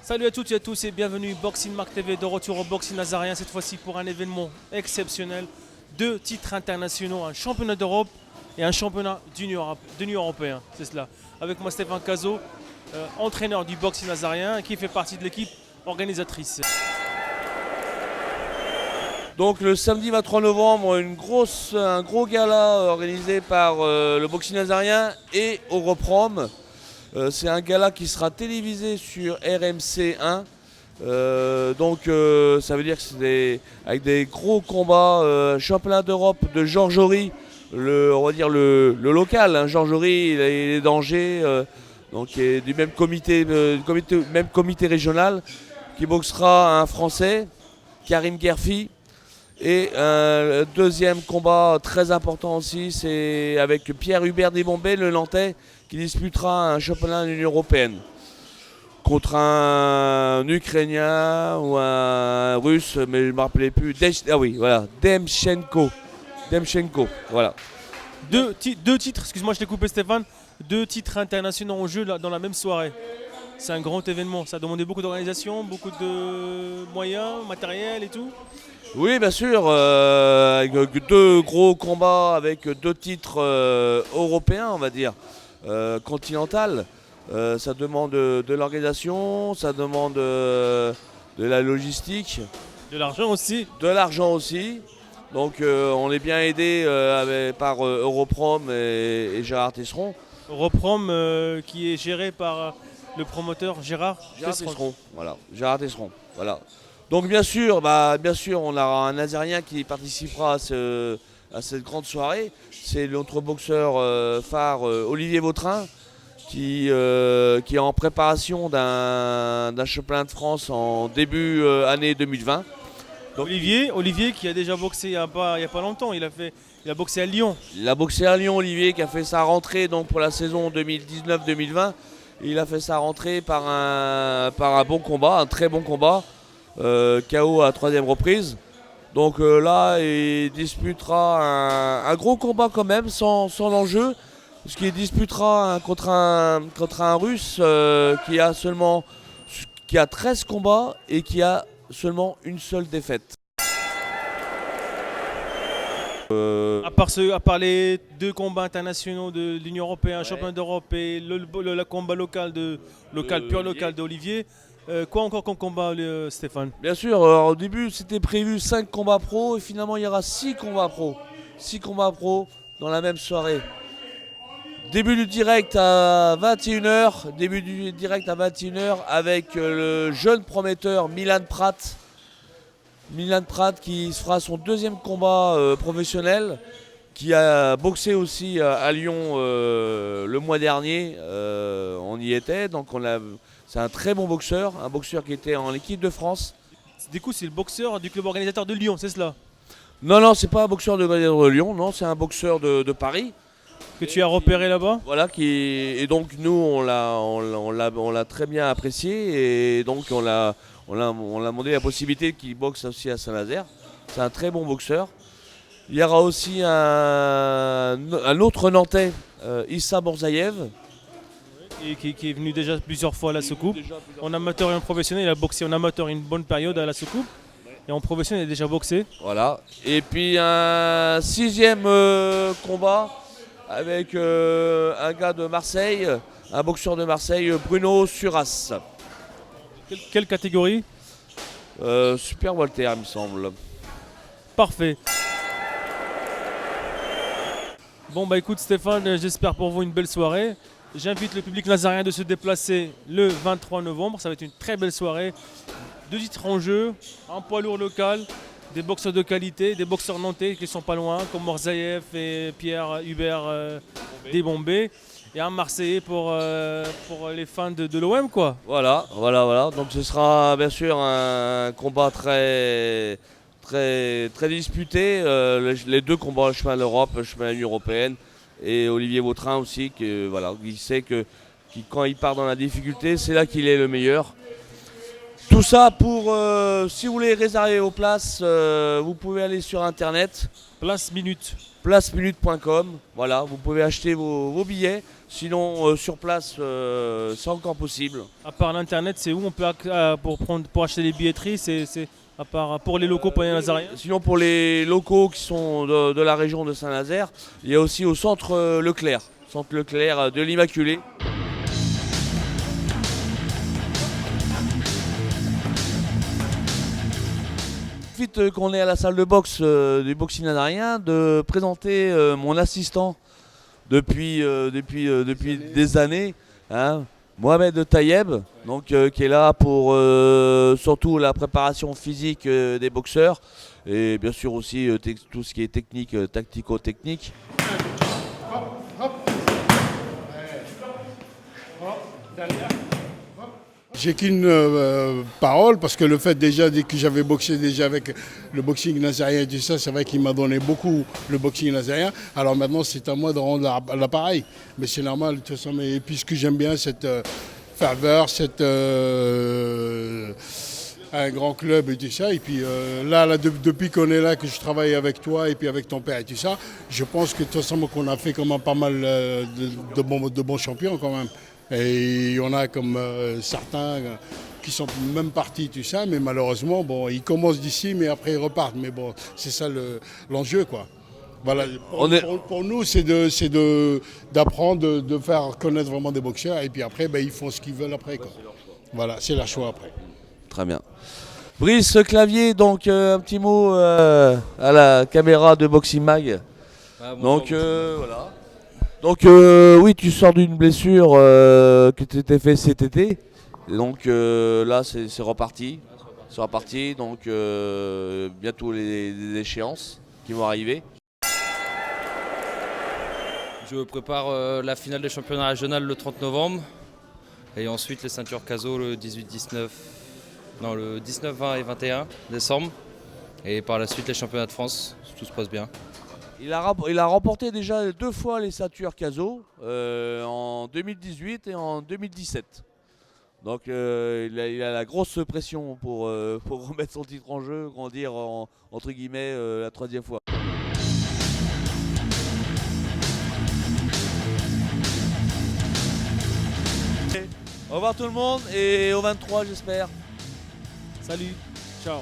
Salut à toutes et à tous et bienvenue Boxing Mark TV de retour au Boxing Nazarien, cette fois-ci pour un événement exceptionnel. Deux titres internationaux, un championnat d'Europe et un championnat d'Union européen, c'est cela. Avec moi Stéphane Cazot, entraîneur du Boxing Nazarien qui fait partie de l'équipe organisatrice. Donc le samedi 23 novembre, un gros gala organisé par le Boxing Nazarien et Europrom. C'est un gala qui sera télévisé sur RMC 1. Ça veut dire que c'est avec des gros combats. Championnat d'Europe de Georges Ory, on va dire le local. Hein. Georges Ory, il est d'Angers, donc il est du même même comité régional, qui boxera un Français, Karim Gerfi. Et le deuxième combat très important aussi, c'est avec Pierre-Hubert Desbombay, le Nantais, qui disputera un championnat de l'Union européenne contre un Ukrainien ou un Russe, mais je ne me rappelais plus. Demchenko. Voilà. Deux titres, excuse-moi je t'ai coupé Stéphane, deux titres internationaux en jeu dans la même soirée. C'est un grand événement, ça a demandé beaucoup d'organisation, beaucoup de moyens, matériel et tout. Oui, bien sûr, avec deux gros combats avec deux titres européens, on va dire, continental. Ça demande de l'organisation, ça demande de la logistique. De l'argent aussi. De l'argent aussi. Donc on est bien aidé par Europrom et Gérard Tesseron. Europrom qui est géré par le promoteur Gérard Tesseron. Voilà, Gérard Tesseron. Voilà. Donc bien sûr, on a un Nazarien qui participera à cette grande soirée. C'est notre boxeur phare Olivier Vautrin qui est en préparation d'un championnat de France en début année 2020. Donc, Olivier qui a déjà boxé il n'y a pas longtemps, il a boxé à Lyon. Il a boxé à Lyon, Olivier, qui a fait sa rentrée donc, pour la saison 2019-2020. Il a fait sa rentrée par un bon combat, un très bon combat. KO à troisième reprise. Donc là, il disputera un gros combat quand même, sans l'enjeu. Parce qu'il disputera contre un Russe qui a 13 combats et qui a seulement une seule défaite. À part les deux combats internationaux de l'Union européenne, championnat d'Europe et le combat pur local d'Olivier, quoi encore comme combat, Stéphane? Bien sûr, au début c'était prévu 5 combats pro et finalement il y aura 6 combats pro. 6 combats pro dans la même soirée. Début du direct à 21h, avec le jeune prometteur Milan Pratt. Milan Pratt qui fera son deuxième combat professionnel, qui a boxé aussi à Lyon le mois dernier. On y était, donc c'est un très bon boxeur, un boxeur qui était en équipe de France. Du coup, c'est le boxeur du club organisateur de Lyon, c'est cela? Non, c'est pas un boxeur de Lyon, non, c'est un boxeur de Paris. Que tu as repéré là-bas? Voilà, et donc nous on l'a très bien apprécié et donc on l'a demandé la possibilité qu'il boxe aussi à Saint-Nazaire. C'est un très bon boxeur. Il y aura aussi un autre Nantais, Issa Borzaïev. Et qui est venu déjà plusieurs fois à la soucoupe. En amateur et en professionnel, il a boxé en amateur une bonne période à la soucoupe. Et en professionnel, il a déjà boxé. Voilà. Et puis un sixième combat avec un gars de Marseille, un boxeur de Marseille, Bruno Suras. Quelle catégorie? Super Walter, il me semble. Parfait. Bon bah écoute Stéphane, j'espère pour vous une belle soirée. J'invite le public nazarien de se déplacer le 23 novembre. Ça va être une très belle soirée. Deux titres en jeu, un poids lourd local, des boxeurs de qualité, des boxeurs nantais qui sont pas loin, comme Morzaïev et Pierre-Hubert Desbombay. Et un Marseillais pour les fans de l'OM, quoi. Voilà. Donc ce sera bien sûr un combat très disputé. Les deux combats, le chemin de l'Europe, le chemin de l'Union européenne. Et Olivier Vautrin aussi, qui sait que quand il part dans la difficulté, c'est là qu'il est le meilleur. Tout ça pour, si vous voulez réserver vos places, vous pouvez aller sur internet, Place minute. placeminute.com. Voilà, vous pouvez acheter vos billets. Sinon, sur place, c'est encore possible. À part l'internet, c'est où on peut pour acheter les billetteries, c'est à part pour les locaux pour les Nazariens. Sinon, pour les locaux qui sont de la région de Saint-Nazaire, il y a aussi au centre Leclerc, de l'Immaculée. Vite qu'on est à la salle de boxe du boxing nazarien, de présenter mon assistant depuis des années, hein, Mohamed Tayeb, donc, qui est là pour surtout la préparation physique des boxeurs et bien sûr aussi tout ce qui est technique, tactico-technique. J'ai qu'une parole parce que le fait déjà que j'avais boxé déjà avec le boxing nazarien et tout ça, c'est vrai qu'il m'a donné beaucoup le boxing nazarien. Alors maintenant c'est à moi de rendre l'appareil. Mais c'est normal de toute façon. Mais puisque j'aime bien cette ferveur, un grand club et tout ça. Et puis là depuis qu'on est là, que je travaille avec toi et puis avec ton père et tout ça, je pense que de toute façon qu'on a fait quand même pas mal de bons champions quand même. Et on a comme certains qui sont même partis, tout ça, mais malheureusement, bon, ils commencent d'ici, mais après ils repartent. Mais bon, c'est ça l'enjeu, quoi. Voilà. Pour nous, c'est d'apprendre, de faire connaître vraiment des boxeurs, et puis après, ben, ils font ce qu'ils veulent après, quoi. Voilà, c'est leur choix après. Très bien. Brice Clavier, donc un petit mot à la caméra de Boxing Mag. Donc voilà. Donc oui, tu sors d'une blessure que tu t'es fait cet été. Et donc là, c'est reparti. C'est reparti. Donc bientôt les échéances qui vont arriver. Je prépare la finale des championnats régionaux le 30 novembre. Et ensuite les ceintures CASO le 18-19. Non, le 19, 20 et 21 décembre. Et par la suite les championnats de France, si tout se passe bien. Il a remporté déjà 2 fois les ceintures CASO, en 2018 et en 2017. Donc il a la grosse pression pour remettre son titre en jeu, grandir entre guillemets la 3e fois. Au revoir tout le monde et au 23 j'espère. Salut, ciao.